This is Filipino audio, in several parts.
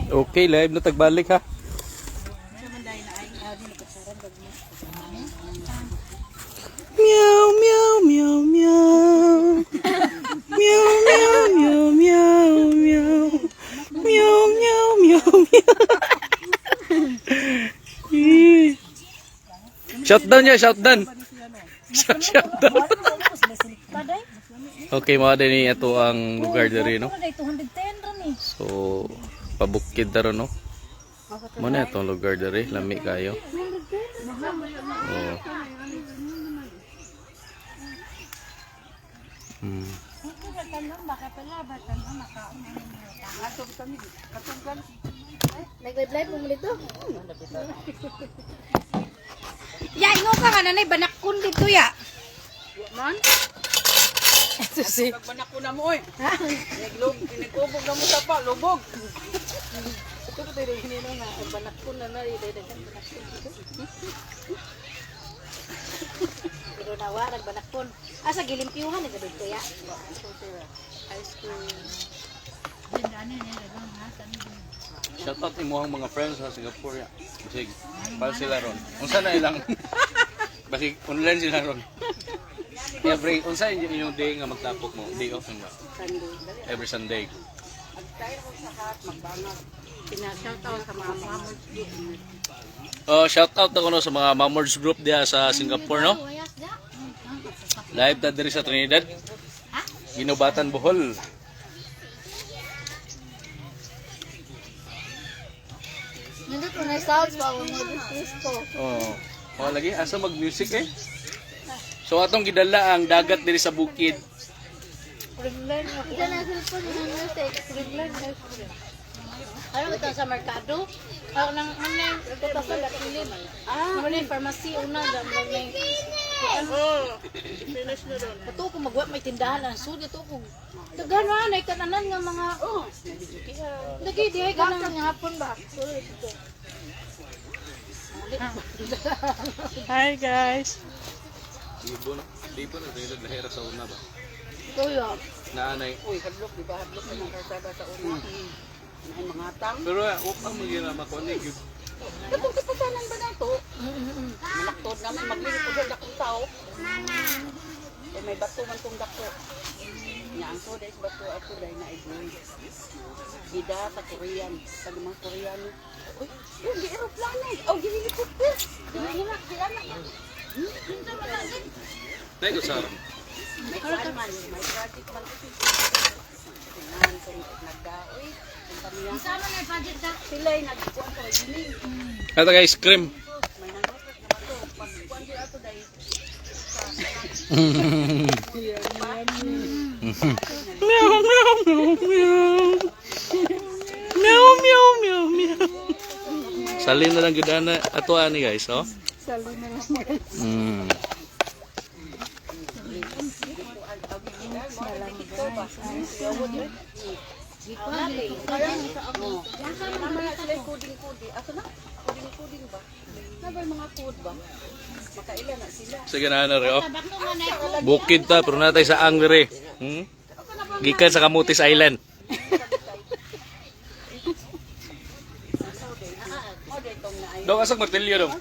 Okay, live na tagbalik ha. Meow meow meow meow. Meow meow meow meow meow. Meow meow meow meow. Shutdown niya, shutdown. Shutdown. Okay, mga din ito ang lugar diri no. So, pabukid daro no. Muna itong lugar diri, lami kayo. Oh. Nag-live mo dito? Ya, ingo ka nga nanay, banakon dito ya. Man? Ito si. Banakon na mo eh. Nagkubog na mo sa pa, lubog. Ito ko tayo hinino nga, banakon na na, idadagan banakon dito. Pero nawa, nagbanakon. Sa gilimpiyuhan, nagabid ko ya. High school. Shout out imuhang mga friends sa Singapore ya. Basig, para sila ron. Unsa na ilang basig online sila ron. Every unsa yung day nga magtapok mo? Day off mo. Every Sunday. Pina-shout out sa mga Mamors Group. Oh, shout out ako no sa mga Mamors Group diha sa Singapore no. Live ta diri sa Trinidad. Ginubatan Bohol. Nandito na sounds pa ako mag-disco. Oh. Oh, lagi asa mag-music eh. So atong gidala ang dagat diri sa bukid. Privilege ako. Ito na cellphone ng music. Privilege na cellphone. Ano ito sa merkado? Ako nang manay, ito sa Lapilim. Manay, pharmacy, una, manay. Finish na doon. Ito ko magwa may tindahan ang sud ito ko. Daghan ay kananan nga mga lagi di ay kanang hapon ba. Hi guys. Libo na Trinidad lahira sa una ba. Kuya. Naanay. Uy, hadlok, di ba? Hadlok na mga karsada sa una. Ay, mga tang. Pero upang magira makonig yun. Katong kapasanan ba na ito? Malaktod naman, maglilit ko doon dakong tao. Eh, may bato man itong dako. Yang so, dahil bato ako dahil na i-boy. Bida sa Korean, sa limang Koreano. Uy, yun, di aeroplano eh. Oh, ginilipot ko. Ginilipot, ginilipot. Hindi naman lagi. Dahil ko sarang. May kuan man, may project man kasi. Tingnan ko nagdaoy. Sama na budget ka. Sila ay nagkuan ko gining. Ito guys, cream. May nanggapit na bato. Pag kuan di ato dai. Meow meow meow meow. Meow meow meow meow. Salin na lang gud ana ato ani guys, oh. Salin na lang guys. Sige na rin, oh. Bukid ta, pero natay sa Angre. Gikan sa Camotes Island. Dong, asang martilyo dong.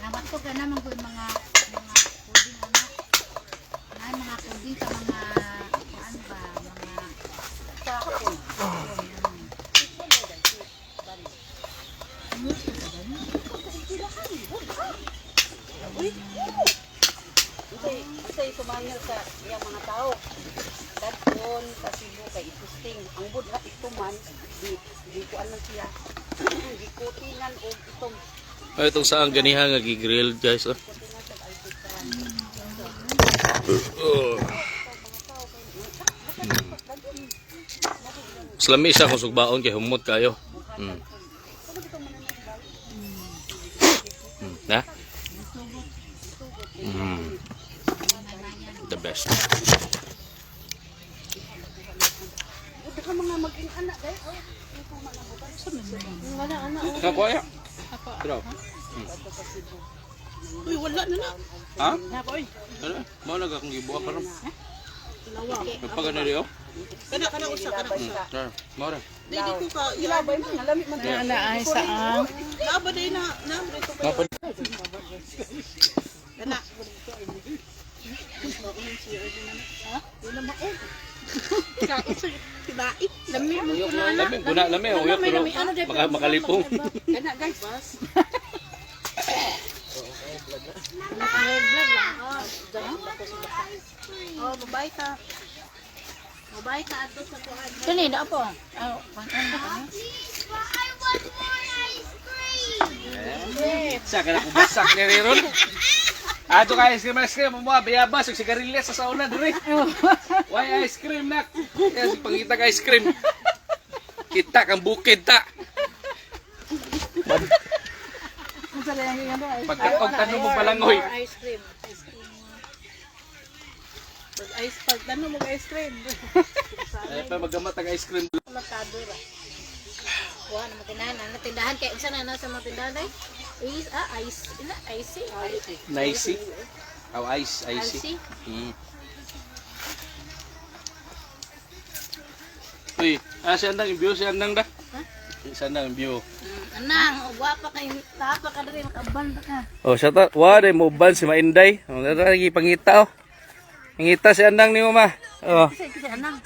Nabato ka naman ko yung mga coding ano. Ay, mga coding sa mga ano ba, Usay sumangil sa iyang mga tao. Dadon sa Cebu kay itusting. Ang budla ito man, di ko alam siya. Di kutingan o itong Ay, itong saan ganihan nga gigrill guys, oh. Salami siya kung sugbaon kay humot kayo. Na? The best. budak ka mga maging anak dahil. Kakuha ya? Pero. Uy, wala na na. Ha? Nako, uy. Ano? Mo akong gibuak karon. Dalawa. Pagana dio. Kana usa. Sir, mo ra. Di ko ka ilabay man, lamit man. Ana ay saan? Laba day na dito pa. Mapad. Kana. Wala mao. Tibai. Lami mo Uyok na lami, guna lami uyok pero makalipong. Kana guys. naka-vlog lang. Oh, babay ta. Babay ta ato sa kuan. Kani na po. Sa kana ko basak ni Ron. Ato ka ice cream mo bayabas ug sigarilyas sa sauna diri. Why ice cream nak? Kaya si pangita ka ice cream. Kita kang bukid ta. Pagkaog tanong mo palangoy. Ice cream. Pag tanong mo ice cream. Ay pa magamat ang ice cream. Mercado ra. Kuha na matindahan. Ang tindahan kay unsa na nasa mga tindahan ay? Ice. Nicey. Aw ice, icy. Icy. Uy, si Andang yung view, si Andang da. Si Andang yung view. Anang, guwapa kay tapa ka diri makaban ka. Oh, siya ta. Wala mo ban si Mainday. Oh, lagi pangita oh. Pangita si Andang ni Mama. Oh. Kasi anang.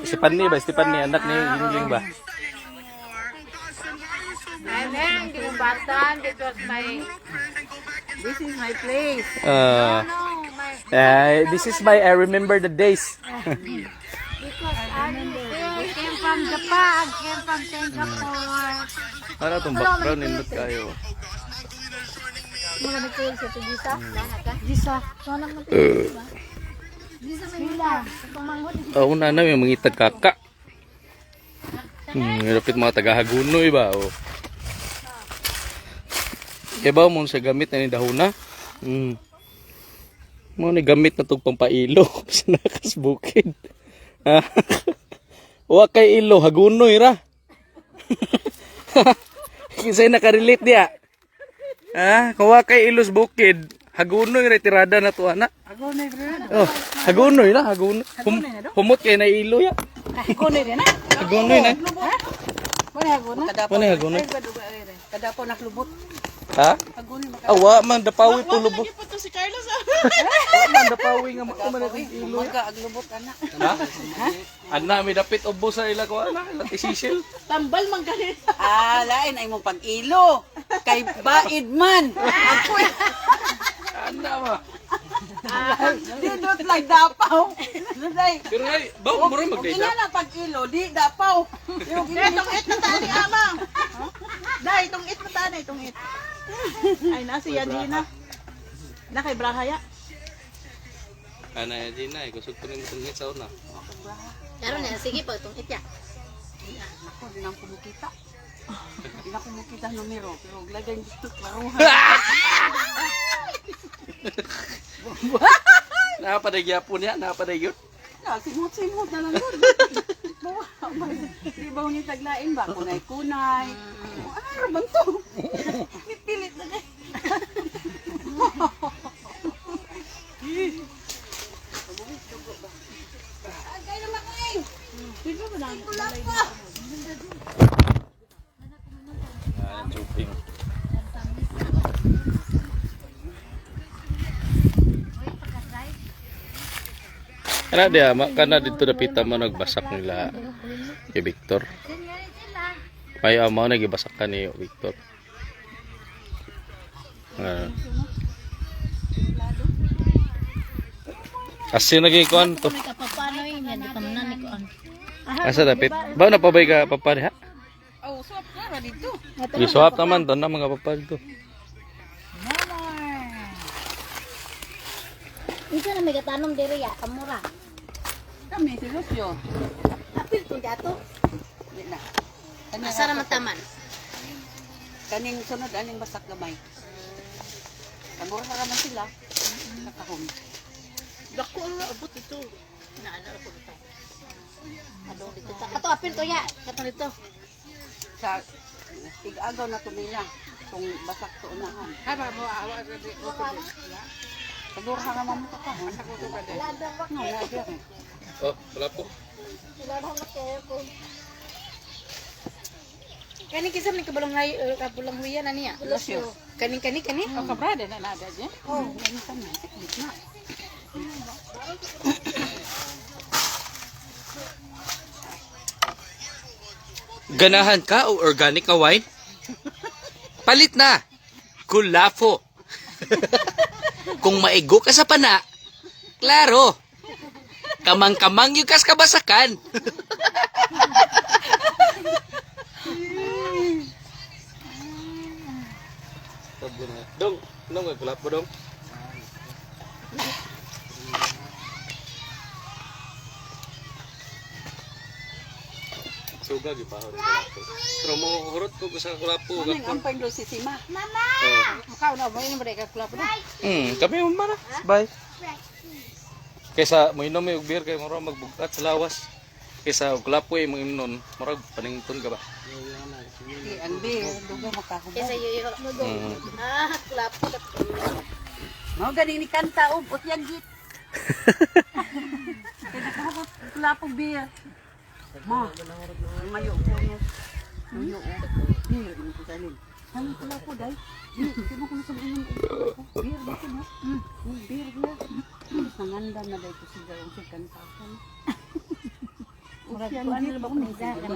Si Panni ba? Si Panni anak ni Yuling ba? Amen, gibatan because this is my place. This is my I remember the days. Because I came from Japan, came from Singapore. Para itong background nindot kayo. Mga nagtuloy sa Tugisa? Gisa. Sana mo Tugisa. Gisa may hila. Pamanghod. Una na yung mangitag kaka. Rapit mga tagahagunoy ba? Oh. Kaya ba mo sa gamit na ni dahuna? Mo ni gamit na itong pampailo sa nakas bukid. Wa kay ilo, hagunoy ra. Kinsay nakarelate diya? Kuha kay ilos bukid, hagunoy ra tirada na to ana. Agonoy bro. Oh, hagunoy na, hagunoy. Humot kay na ilo ya. Agonoy na. Hagunoy na. Wala agonoy. Wala hagunoy. Kadapo naklubot. Ha? Agonoy maka. Awa man dapawi tulubot. Lagi po to si Carlos. Wa man dapawi nga makuman na ilo. Maga aglubot ana. Ha? Ana mi dapit ubos sa ila ko ana, ila isisil. Tambal man ganit. Lain ay mong pag-ilo. Kay baid man. Ana ma. Didot like dapaw. Day. Pero ay, bawo mo ra magdayda. Ina na pag-ilo, di dapaw. Yung itong it na tani ama. Day, itong it na tani, itong it. Ay nasi Yadina. Na kay Brahaya. Ana ya din na, kusog ko rin itong sa una. Laro na, sige po, itong itya. Ako, di na ako kumukita. Di na ako kumukita numero. Pero lagay dito, klaruhan. Napaday-yapon niya, napaday-yun. Simot-simot na lang doon. Di ba ni taglain ba? Kunay-kunay. Ano ba ito? Pipilit na dahil. Agay naman ko eh. Dito ba lang? Kulap ka. Chuping. Kana dia, kana dito dapita mo nagbasak nila kay Victor. May amo na gibasak ka ni Victor. Asin lagi kon to. May kapapano yun, yan, di pa man ni kuan. Asa dapit? Ba na pabay ka papa diha? Oh, swap na dito. Isuap naman to na mga papa dito. Isa na may katanong diri ya, kamura. Kami, si Lucio. Apil to dato. Di na. Asa naman taman. Kaning sunod, aning basak gamay. Kamura na naman sila. Nakahom. Dako ang abot ito. Naana ko ito. Adong dito ta. Kato apil to ya, kato dito. Sa tig-agaw na tumila. kung basak to unahan. Haba mo awa sa di ko ko. Siguro ka naman mo ka. Sa ko ka de. No, wala eh. Oh, wala po. Kani kisam ni kabulang huyan na niya. Kani. Ang kabrada na nada dyan. Oh, ano ka na? Teknik na. Ganahan ka o organic na wine? Palit na. Kulafo. Kung maigo ka sa pana, klaro. Kamang-kamang yung kas kabasakan. Dong, dong kulafo dong. Suga di pa ako rin kulafo. Pero mo hurot ko sa kulafo. Ano yung ampay doon si Sima? Makaw na ba yun ba ka klap na? Kami mo mara. Bye. Kaysa mo inom yung beer kay mura magbugat sa lawas. Kaysa og kulafo mo imnon, mura panington ka ba? Ang beer, duga makahubog. Kesa yoyo. Klap ko. Mga galing ni Kanta, ubot yan git. Kaya nakahubog, wala po beer. Ma, mayo po niya. Mayo po. Beer, ano ko salin. Ano wala po, day? Hindi mo ko nasabihin. Beer, dito na. Beer, beer. Nanganda na day ko siya. Ang si Kanta. Murag ko ano ba ko